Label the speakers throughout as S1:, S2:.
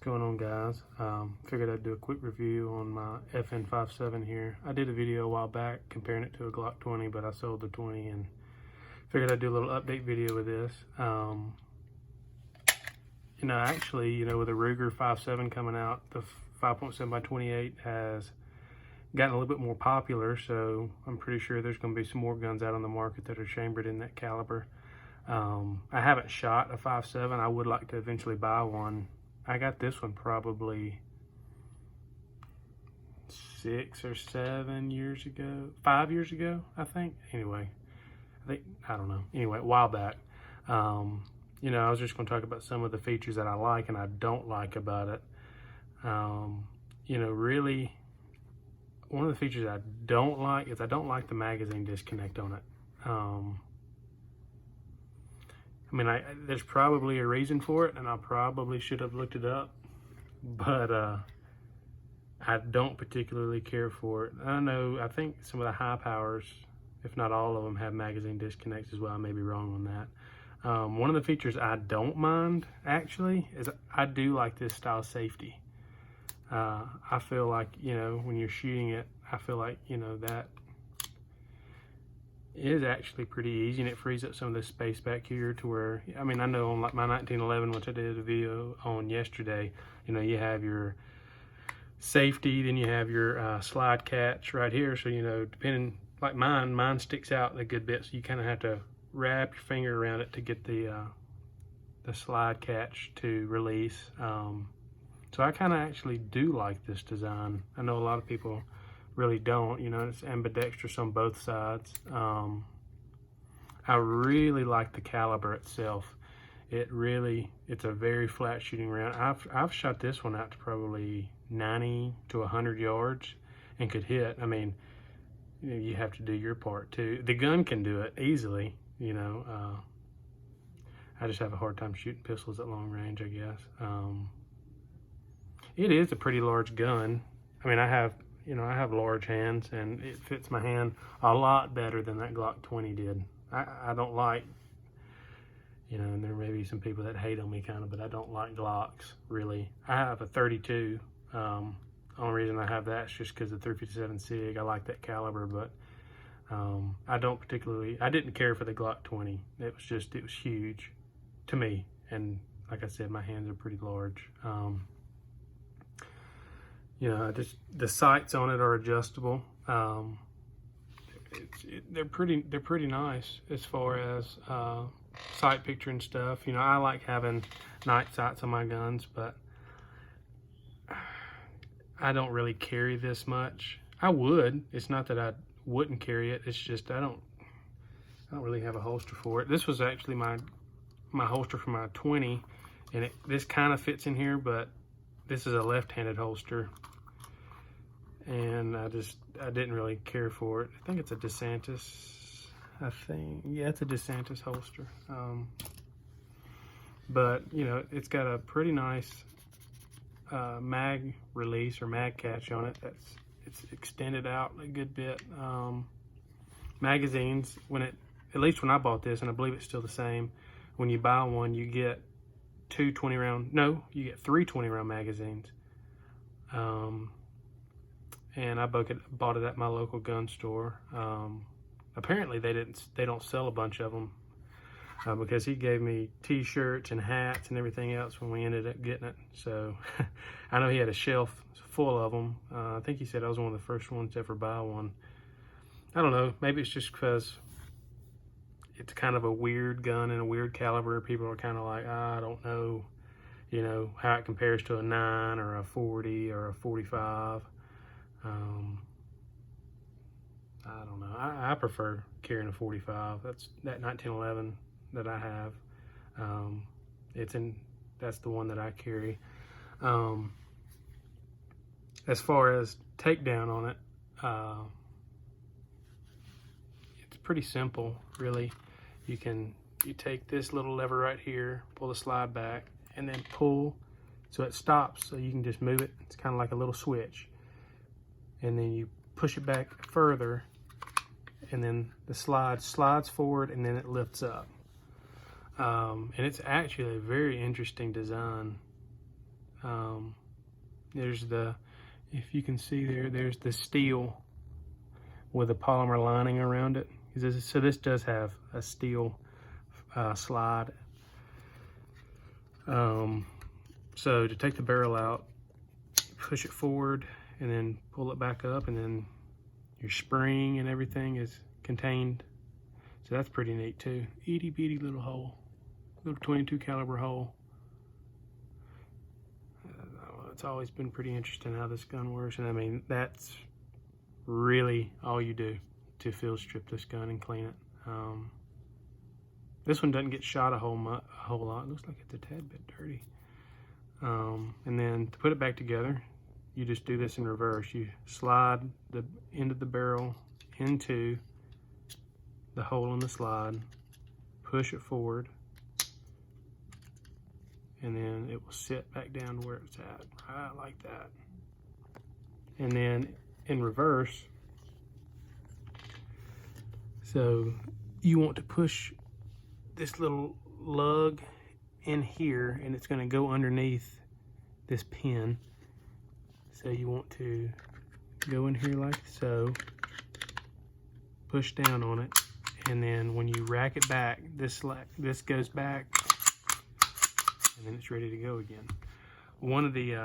S1: going on, guys? Figured I'd do a quick review on my FN57 here. I did a video a while back comparing it to a Glock 20, but I sold the 20 and figured I'd do a little update video with this. Actually, with the Ruger 5.7 coming out, the 5.7 by 28 has gotten a little bit more popular, so I'm pretty sure there's going to be some more guns out on the market that are chambered in that caliber. I haven't shot a 5.7. I would like to eventually buy one. I got this one probably 6 or 7 years ago, 5 years ago, I think. Anyway, I don't know. Anyway, a while back. I was just going to talk about some of the features that I like and I don't like about it. Really, one of the features I don't like is I don't like the magazine disconnect on it. There's probably a reason for it, and I probably should have looked it up, but I don't particularly care for it. I think some of the high powers, if not all of them, have magazine disconnects as well. I may be wrong on that. One of the features I don't mind, actually, is I do like this style safety. I feel like, when you're shooting it, I feel like, that is actually pretty easy, and it frees up some of the space back here to where, I know on like my 1911, which I did a video on yesterday, you have your safety, then you have your slide catch right here. So, depending, like mine sticks out a good bit, so you kind of have to wrap your finger around it to get the slide catch to release. So I kind of actually do like this design. I know a lot of people really don't. It's ambidextrous on both sides. I really like the caliber itself. It's a very flat shooting round. I've shot this one out to probably 90 to 100 yards and could hit. You have to do your part too. The gun can do it easily. I just have a hard time shooting pistols at long range, I guess. It is a pretty large gun. I have large hands, and it fits my hand a lot better than that Glock 20 did. I don't like, and there may be some people that hate on me but I don't like Glocks, really. I have a 32. Only reason I have that is just because of 357 SIG. I like that caliber, but I didn't care for the Glock 20. It was huge to me. And like I said, my hands are pretty large. The sights on it are adjustable. They're pretty nice as far as sight picture and stuff. I like having night sights on my guns, but I don't really carry this much. I would. It's not that I wouldn't carry it. It's just I don't really have a holster for it. This was actually my holster for my 20, and this kind of fits in here, but this is a left-handed holster, and I didn't really care for it. I think it's a DeSantis. Yeah, it's a DeSantis holster. But it's got a pretty nice mag release or mag catch on it. It's extended out a good bit. Magazines, at least when I bought this, and I believe it's still the same, when you buy one, you get you get 3 20-round magazines. And I bought it at my local gun store. Apparently they don't sell a bunch of them, because he gave me t-shirts and hats and everything else when we ended up getting it. So I know he had a shelf full of them. I think he said I was one of the first ones to ever buy one. I don't know, maybe it's just because it's kind of a weird gun and a weird caliber. People are kind of like, I don't know, how it compares to a 9 or a 40 or a 45. I don't know. I prefer carrying a 45. That's that 1911 that I have. That's the one that I carry. As far as takedown on it, it's pretty simple, really. You take this little lever right here, pull the slide back, and then pull so it stops, so you can just move it. It's kind of like a little switch. And then you push it back further, and then the slide slides forward, and then it lifts up. And it's actually a very interesting design. There's the, if you can see there, there's the steel with a polymer lining around it. So this does have a steel slide. So to take the barrel out, push it forward and then pull it back up, and then your spring and everything is contained. So that's pretty neat too. Itty bitty little hole, little 22 caliber hole. It's always been pretty interesting how this gun works, and I mean that's really all you do to field strip this gun and clean it. This one doesn't get shot a whole lot. It looks like it's a tad bit dirty. And then to put it back together, you just do this in reverse. You slide the end of the barrel into the hole in the slide, push it forward, and then it will sit back down to where it's at, right like that. And then in reverse, so you want to push this little lug in here, and it's going to go underneath this pin. So you want to go in here like so, push down on it, and then when you rack it back, this goes back, and then it's ready to go again. One of the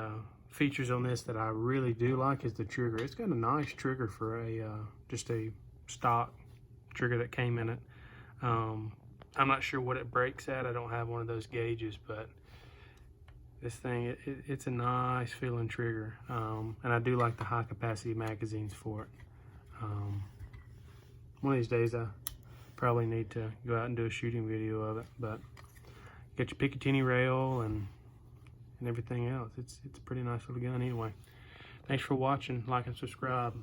S1: features on this that I really do like is the trigger. It's got a nice trigger for a just a stock trigger that came in it. I'm not sure what it breaks at. I don't have one of those gauges, but this thing, it's a nice feeling trigger. And I do like the high capacity magazines for it. One of these days I probably need to go out and do a shooting video of it, but get your Picatinny rail and everything else. It's a pretty nice little gun anyway. Thanks for watching. Like and subscribe.